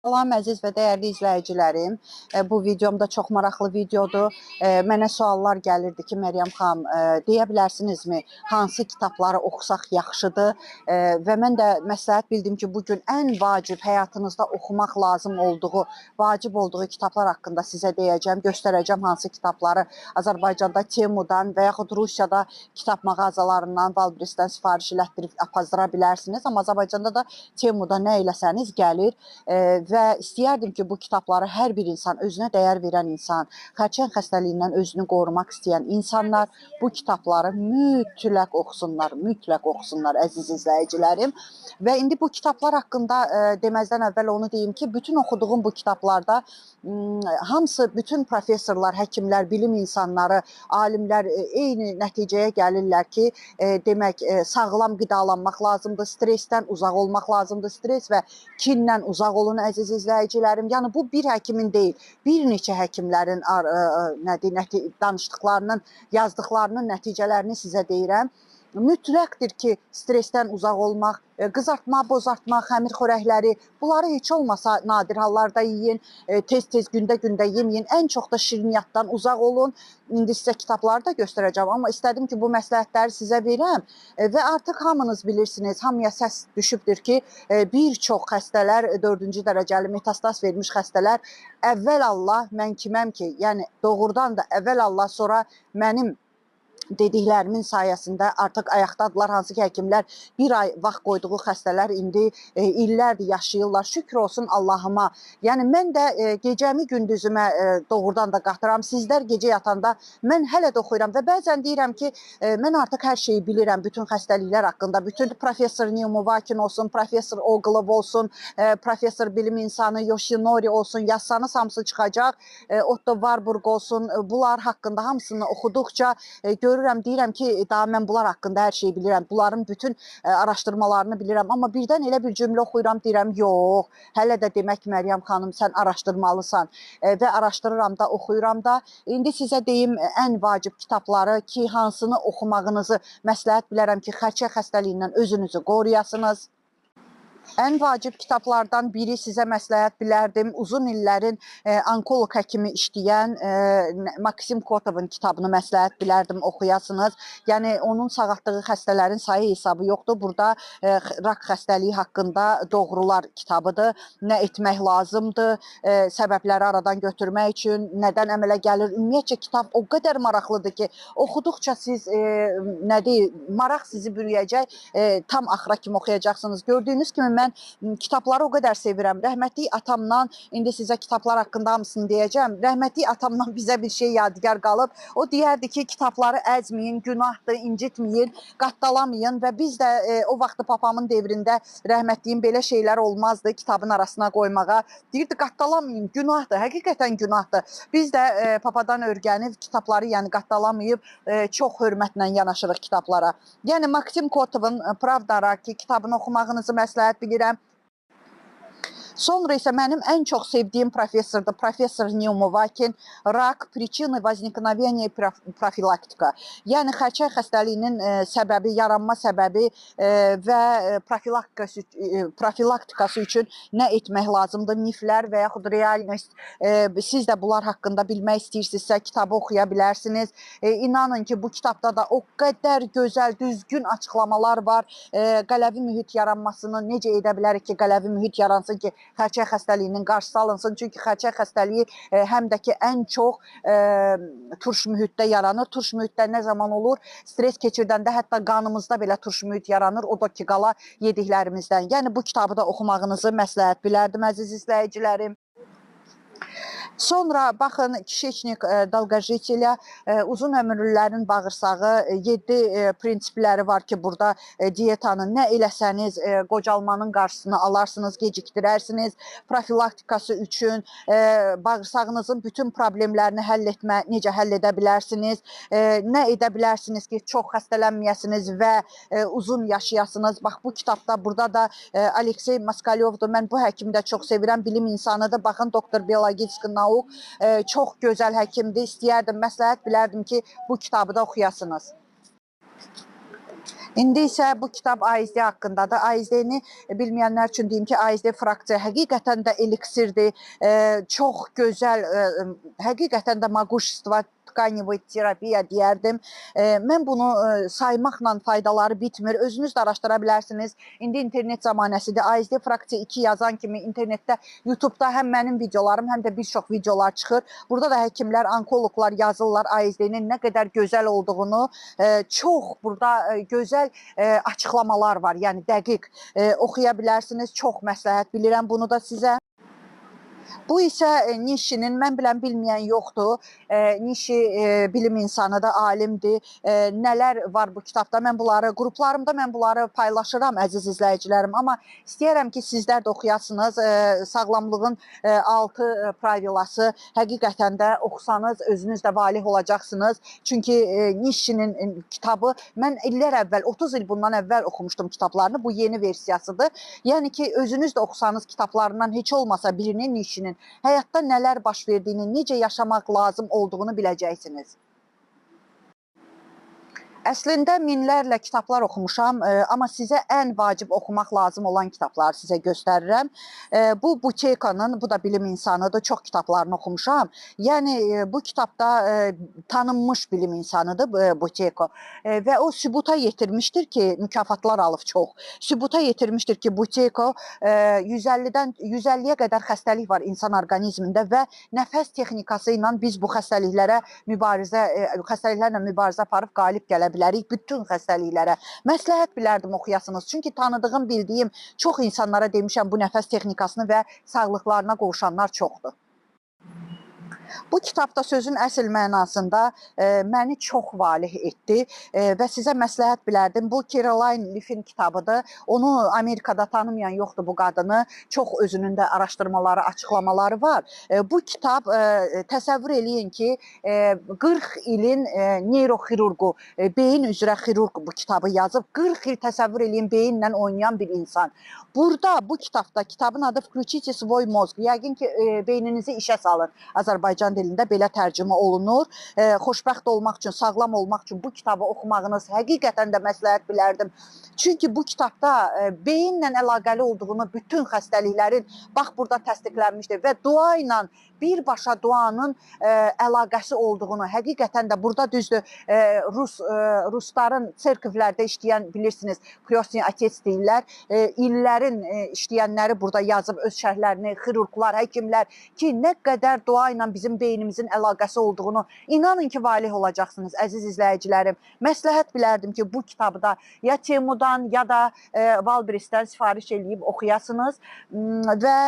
Salam əziz və dəyərli izləyicilərim. Bu videom da çox maraqlı videodur. Mənə suallar gəlirdi ki, Məryəm xanım, deyə bilərsinizmi, hansı kitabları oxusaq yaxşıdır? Və mən də məsləhət bildim ki, bugün ən vacib, həyatınızda oxumaq lazım olduğu, vacib olduğu kitablar haqqında sizə deyəcəm, göstərəcəm hansı kitabları Azərbaycanda Temudan və yaxud Rusiyada kitab mağazalarından, Wildberries-dən sifariş elətdirib apazdıra bilərsiniz. Amma Azərbaycanda da Temuda nə eləsəniz gəlir. Və istəyərdim ki, bu kitabları hər bir insan, özünə dəyər verən insan, xərçəng xəstəliyindən özünü qorumaq istəyən insanlar bu kitabları mütləq oxusunlar əziz izləyicilərim. Və indi bu kitablar haqqında deməzdən əvvəl onu deyim ki, bütün oxuduğum bu kitablarda hamısı, bütün professorlar, həkimlər, bilim insanları, alimlər eyni nəticəyə gəlirlər ki, demək, sağlam qidalanmaq lazımdır, stressdən uzaq olmaq lazımdır, stress və kinlə uzaq olun əziz izləyicilərim. Yəni bu bir həkimin deyil, bir neçə həkimlərin danışdıqlarının, yazdıqlarının nəticələrini sizə deyirəm. Mütləqdir ki, stressdən uzaq olmaq, qızartma, bozartma, xəmir xörəkləri, bunları heç olmasa nadir hallarda yiyin, tez-tez gündə yeməyin, ən çox da şirniyyatdan uzaq olun. İndi sizə kitabları da göstərəcəm, amma istədim ki, bu məsləhətləri sizə verəm və artıq hamınız bilirsiniz, hamıya səs düşübdür ki, bir çox xəstələr, 4-cü dərəcəli metastaz vermiş xəstələr, əvvəl Allah, mən kiməm ki, yəni doğrudan da əvvəl Allah, sonra mənim dediklərimin sayəsində artıq ayaqdadılar, hansı ki, həkimlər bir ay vaxt qoyduğu xəstələr indi illərdir yaşayırlar. Şükür olsun Allahıma. Yəni, mən də gecəmi gündüzümə doğrudan da qatıram. Sizlər gecə yatanda mən hələ də oxuyuram və bəzən deyirəm ki, mən artıq hər şeyi bilirəm, bütün xəstəliklər haqqında. Bütün professor Neumovakin olsun, professor Oglov olsun, professor bilim insanı Yoshinori olsun, yazsanız hamısı çıxacaq. Otto Warburg olsun, bunlar haqqında hamısını oxuduqca görürəm, deyirəm ki, daha mən bunlar haqqında hər şeyi bilirəm, bunların bütün araşdırmalarını bilirəm. Amma birdən elə bir cümlə oxuyuram, deyirəm, yox, hələ də demək Məryəm xanım, sən araşdırmalısan və araşdırıram da, oxuyuram da. İndi sizə deyim ən vacib kitabları ki, hansını oxumağınızı məsləhət bilərəm ki, xərçəng xəstəliyindən özünüzü qoruyasınız. Ən vacib kitablardan biri sizə məsləhət bilərdim. Uzun illərin onkoloq həkimi işləyən Maksim Kotovun kitabını məsləhət bilərdim, oxuyasınız. Yəni, onun sağaltdığı xəstələrin sayı hesabı yoxdur. Burada rak xəstəliyi haqqında doğrular kitabıdır. Nə etmək lazımdır, səbəbləri aradan götürmək üçün, nədən əmələ gəlir. Ümumiyyətcə, kitab o qədər maraqlıdır ki, oxuduqca siz, maraq sizi bürüyəcək, tam axıra kimi oxuyacaqsınız. Gördüyünüz kimi, mən kitabları o qədər sevirəm. Rəhmətli atamdan, indi sizə kitablar haqqında hamısını deyəcəm. Rəhmətli atamdan bizə bir şey yadigar qalıb. O deyərdi ki, kitabları əzməyin, günahdır, incitməyin, qattalamayın və biz də o vaxtı papamın devrində rəhmətliyin belə şeylər olmazdı kitabın arasına qoymağa. Deyirdi, qattalamayın, günahdır, həqiqətən günahdır. Biz də papadan öyrənib kitabları, yəni qattalamayıb, çox hörmətlə yanaşırıq kitablara. Yəni, Maksim Kotovun Pravda Raki kitabını oxumağınızı məsləhət bilirəm. Sonra isə mənim ən çox sevdiyim professordur, professor Neumovakin, rak, prичины возникновения profilaktika. Yəni, xərçəng xəstəliyinin səbəbi, yaranma səbəbi və profilaktikası üçün nə etmək lazımdır, miflər və yaxud realnost. Siz də bunlar haqqında bilmək istəyirsinizsə, kitabı oxuya bilərsiniz. İnanın ki, bu kitabda da o qədər gözəl, düzgün açıqlamalar var. Qələvi mühit yaranmasını necə edə bilərik ki, qələvi mühit yaransın ki, xərçəng xəstəliyinin qarşısı alınsın. Çünki xərçəng xəstəliyi həm də ki, ən çox turş mühitdə yaranır. Turş mühitdə nə zaman olur? Stress keçirdəndə hətta qanımızda belə turş mühit yaranır. O da ki, qala yediklərimizdən. Yəni, bu kitabı da oxumağınızı məsləhət bilərdim, əziz izləyicilərim. Sonra, baxın, Kişeçnik Dalqajitilə uzun ömürlülərin bağırsağı 7 prinsipləri var ki, burada dietanın nə eləsəniz, qocalmanın qarşısını alarsınız, gecikdirərsiniz. Profilaktikası üçün bağırsağınızın bütün problemlərini necə həll edə bilərsiniz, nə edə bilərsiniz ki, çox xəstələnməyəsiniz və uzun yaşayasınız. Bax, bu kitabda, burada da Aleksey Moskalyovdur. Mən bu həkimi də çox sevirəm, bilim insanıdır. Baxın, doktor biologik nauk, çox gözəl həkimdir. İstəyərdim, məsləhət bilərdim ki, bu kitabı da oxuyasınız. İndi isə bu kitab ASD haqqındadır. ASD-ni bilməyənlər üçün deyim ki, ASD fraksiya həqiqətən də eliksirdir. Çox gözəl, həqiqətən də могущество тканевой terapiya deyərdim. Mən bunu saymaqla faydaları bitmir. Özünüz də araşdıra bilərsiniz. İndi internet zamanəsidir. ASD fraksiya 2 yazan kimi internetdə, YouTube-da həm mənim videolarım, həm də bir çox videolar çıxır. Burada da həkimlər, onkoloqlar yazırlar ASD-nin nə qədər gözəl olduğunu. Çox burada gözəl açıqlamalar var, yəni dəqiq oxuya bilərsiniz. Çox məsləhət bilirəm bunu da sizə. Bu isə Nişinin, mən bilən bilməyən yoxdur. Nişi bilim insanıdır, alimdir. Nələr var bu kitabda? Mən bunları qruplarımda paylaşıram əziz izləyicilərim. Amma istəyirəm ki, sizlər də oxuyasınız. Sağlamlığın 6 pravilası həqiqətən də oxusanız özünüz də valih olacaqsınız. Çünki Nişinin kitabı mən illər əvvəl, 30 il bundan əvvəl oxumuşdum kitablarını. Bu yeni versiyasıdır. Yəni ki, özünüz də oxusanız kitablarından heç olmasa birinin Nişinin həyatda nələr baş verdiyini, necə yaşamaq lazım olduğunu biləcəksiniz. Əslində minlərlə kitablar oxumuşam, amma sizə ən vacib oxumaq lazım olan kitabları sizə göstərirəm. Bu Buteykonun, bu da bilim insanıdır, çox kitablarını oxumuşam. Yəni bu kitabda tanınmış bilim insanıdır Buteyko və o sübuta yetirmişdir ki, mükafatlar alıb çox. Sübuta yetirmişdir ki, Buteyko 150-yə qədər xəstəlik var insan orqanizmində və nəfəs texnikası ilə biz bu xəstəliklərlə mübarizə aparıb qalib gələ bilərik bütün xəstəliklərə. Məsləhət bilərdim oxuyasınız. Çünki tanıdığım, bildiyim çox insanlara demişəm bu nəfəs texnikasını və sağlıqlarına qovuşanlar çoxdur. Bu kitabda sözün əsl mənasında məni çox valih etdi və sizə məsləhət bilərdim. Bu Caroline Leaf'in kitabıdır. Onu Amerikada tanımayan yoxdur bu qadını. Çox özünün də araşdırmaları, açıqlamaları var. Bu kitab təsəvvür eləyin ki, 40 ilin neyroxirurqu, beyin üzrə xirurq bu kitabı yazıb. 40 il təsəvvür eləyin beyinlə oynayan bir insan. Burada, bu kitabda, kitabın adı Включите свой мозг. Yəqin ki, beyninizi işə salın. Azərbaycan dilində belə tərcümə olunur. Xoşbəxt olmaq üçün, sağlam olmaq üçün bu kitabı oxumağınız həqiqətən də məsləhət bilərdim. Çünki bu kitabda beyinlə əlaqəli olduğunu, bütün xəstəliklərin bax burada təsdiqlənmişdir və dua ilə birbaşa duanın əlaqəsi olduğunu, həqiqətən də burada düzdür, rusların serkivlərdə işləyən, bilirsiniz, Krestный Отец deyirlər, illərin işləyənləri burada yazıb öz şərhlərini, xirurqlar, həkimlər ki, nə qədər dua ilə bizim beynimizin əlaqəsi olduğunu, inanın ki, valih olacaqsınız, əziz izləyicilərim. Məsləhət bilərdim ki, bu kitabı da ya Temudan, ya da Valbrisdən sifariş eləyib oxuyasınız və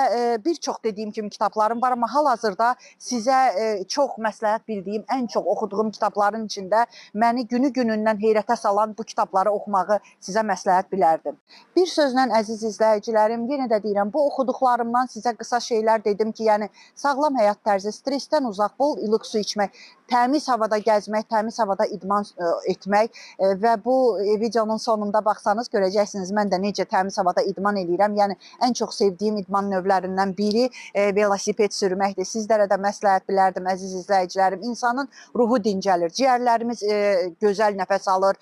bir çox dediyim kimi kitablarım var, amma hal-hazırda sizə çox məsləhət bildiyim, ən çox oxuduğum kitabların içində məni günü-günündən heyrətə salan bu kitabları oxumağı sizə məsləhət bilərdim. Bir sözlə, əziz izləyicilərim, yenə də deyirəm, bu oxuduqlarımdan sizə qısa şeylər dedim ki, yəni sağlam həyat tərzi, stressdən uzaq, bol ilıq su içmək, təmiz havada gəzmək, təmiz havada idman etmək və bu videonun sonunda baxsanız görəcəksiniz, mən də necə təmiz havada idman edirəm. Yəni, ən çox sevdiyim idman növlərindən biri velosiped sürməkdir. Sizlərə də məsləhət bilərdim, əziz izləyicilərim. İnsanın ruhu dincəlir, ciyərlərimiz gözəl nəfəs alır,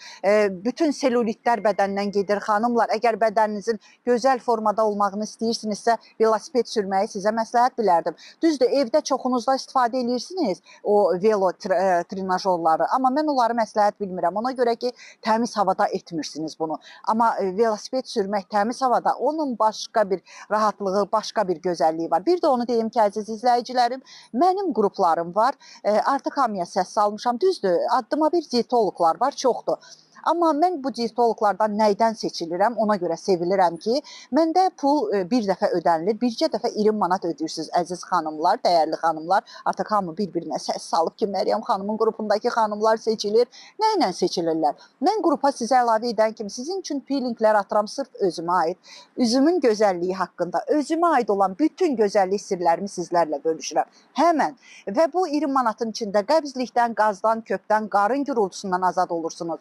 bütün selülitlər bədəndən gedir. Xanımlar, əgər bədəninizin gözəl formada olmağını istəyirsinizsə, velosiped sürməyi sizə məsləhət bilərdim. Düzdür, evdə çoxunuzda istifadə edirsiniz o velo trenajorları, amma mən onları məsləhət bilmirəm. Ona görə ki, təmiz havada etmirsiniz bunu. Amma velosiped sürmək təmiz havada, onun başqa bir rahatlığı, başqa bir gözəlliyi var. Bir də onu deyim ki, əziz izləyicilərim, mənim qruplarım var. Artıq hamıya səs salmışam. Düzdür, addıma bir dietoloqlar var, çoxdur. Amma mən bu dietoloqlardan nəydən seçilirəm, ona görə sevilirəm ki, məndə pul bir dəfə ödənilir, bircə dəfə 20 manat ödəyirsiniz, əziz xanımlar, dəyərli xanımlar. Artıq hamı bir-birinə səs salıb ki, Məryəm xanımın qrupundakı xanımlar seçilir. Nə ilə seçilirlər? Mən qrupa sizə əlavə edən kimi sizin üçün peelinglər atıram, sırf özümə aid. Üzümün gözəlliyi haqqında, özümə aid olan bütün gözəllik sirlərimi sizlərlə bölüşürəm. Həmən və bu 20 manatın içində qəbzlikdən, qazdan, köpdən, qarın gürültüsündən azad olursunuz.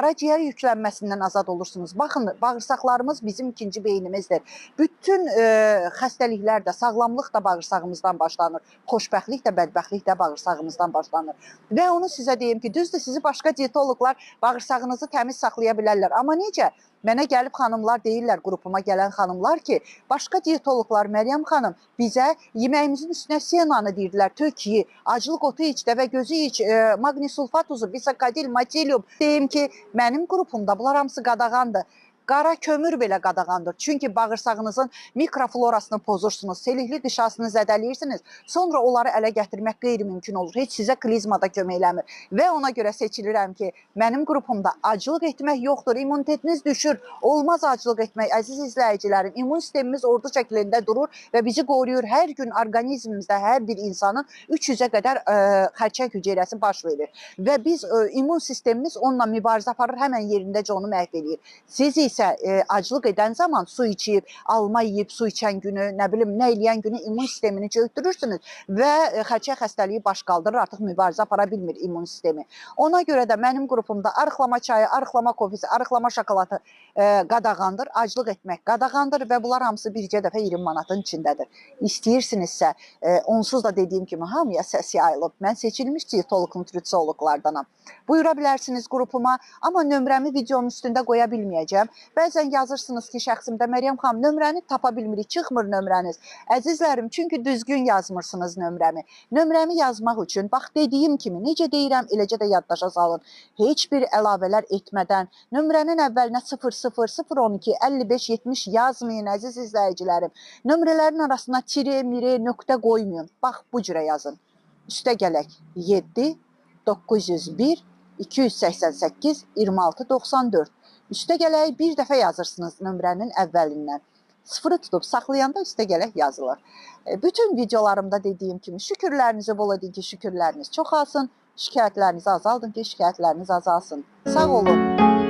qaraciyər yüklənməsindən azad olursunuz. Baxın, bağırsaqlarımız bizim ikinci beynimizdir. Bütün xəstəliklər də, sağlamlıq da bağırsağımızdan başlanır. Xoşbəxtlik də, bədbəxtlik də bağırsağımızdan başlanır. Və onu sizə deyim ki, düzdür, sizi başqa diyetoloqlar bağırsağınızı təmiz saxlaya bilərlər. Amma necə? Mənə gəlib xanımlar deyirlər, qrupuma gələn xanımlar ki, başqa diyetoloqlar, Məryəm xanım, bizə yeməyimizin üstünə senanı deyirdilər, tök ye, aclıq otu iç, dəvə gözü iç, maqni sulfat uzu, bisakadil, matilium. Deyim ki, mənim qrupumda bunlar hamısı qadağandır. Qara kömür belə qadağandır. Çünki bağırsağınızın mikroflorasını pozursunuz, selikli dışasını zədələyirsiniz. Sonra onları ələ gətirmək qeyri-mümkün olur. Heç sizə klizmada kömək eləmir. Və ona görə seçilirəm ki, mənim qrupumda aclıq etmək yoxdur. İmmunitetiniz düşür. Olmaz aclıq etmək. Əziz izləyicilərim, immun sistemimiz ordu şəklində durur və bizi qoruyur. Hər gün orqanizmimizdə hər bir insanın 300-ə qədər xərçəng hüceyrəsi baş verir. Və biz immun sistemimiz onunla mübarizə aparır, həmən yerindəcə onu məhv edir. Siz isə aclıq edən zaman su içib, alma yeyib, su içən günü, nə bilim, nə eləyən günü immun sistemini çöktürürsünüz və xərçəng xəstəliyi baş qaldırır, artıq mübarizə apara bilmir immun sistemi. Ona görə də mənim qrupumda arıqlama çayı, arıqlama kofisi, arıqlama şokolatı qadağandır, aclıq etmək qadağandır və bunlar hamısı bircə dəfə 20 manatın içindədir. İstəyirsinizsə, onsuz da dediyim kimi hamıya səs yayılıb. Mən seçilmiş diyetolog, nutrisioloqlardanam. Buyura bilərsiniz qrupuma, amma nömrəmi videonun üstündə qoya bilməyəcəm. Bəzən yazırsınız ki, şəxsimdə Məryəm xanım, nömrəni tapa bilmirik, çıxmır nömrəniz. Əzizlərim, çünki düzgün yazmırsınız nömrəmi. Nömrəmi yazmaq üçün, bax dediyim kimi, necə deyirəm, eləcə də yaddaşa salın. Heç bir əlavələr etmədən, nömrənin əvvəlinə 00, 012, 55, 70 yazmayın, əziz izləyicilərim. Nömrələrin arasına tire, mire, nöqtə qoymayın. Bax, bu cürə yazın. Üstə gələk 7, 901, 288, 26, 94. Üstə gələk bir dəfə yazırsınız nömrənin əvvəlindən. Sıfırı tutub saxlayanda üstə gələk yazılır. Bütün videolarımda dediyim kimi şükürlərinizi bol edin ki, şükürləriniz çoxalsın, şikayətlərinizi azaldın ki, şikayətləriniz azalsın. Sağ olun.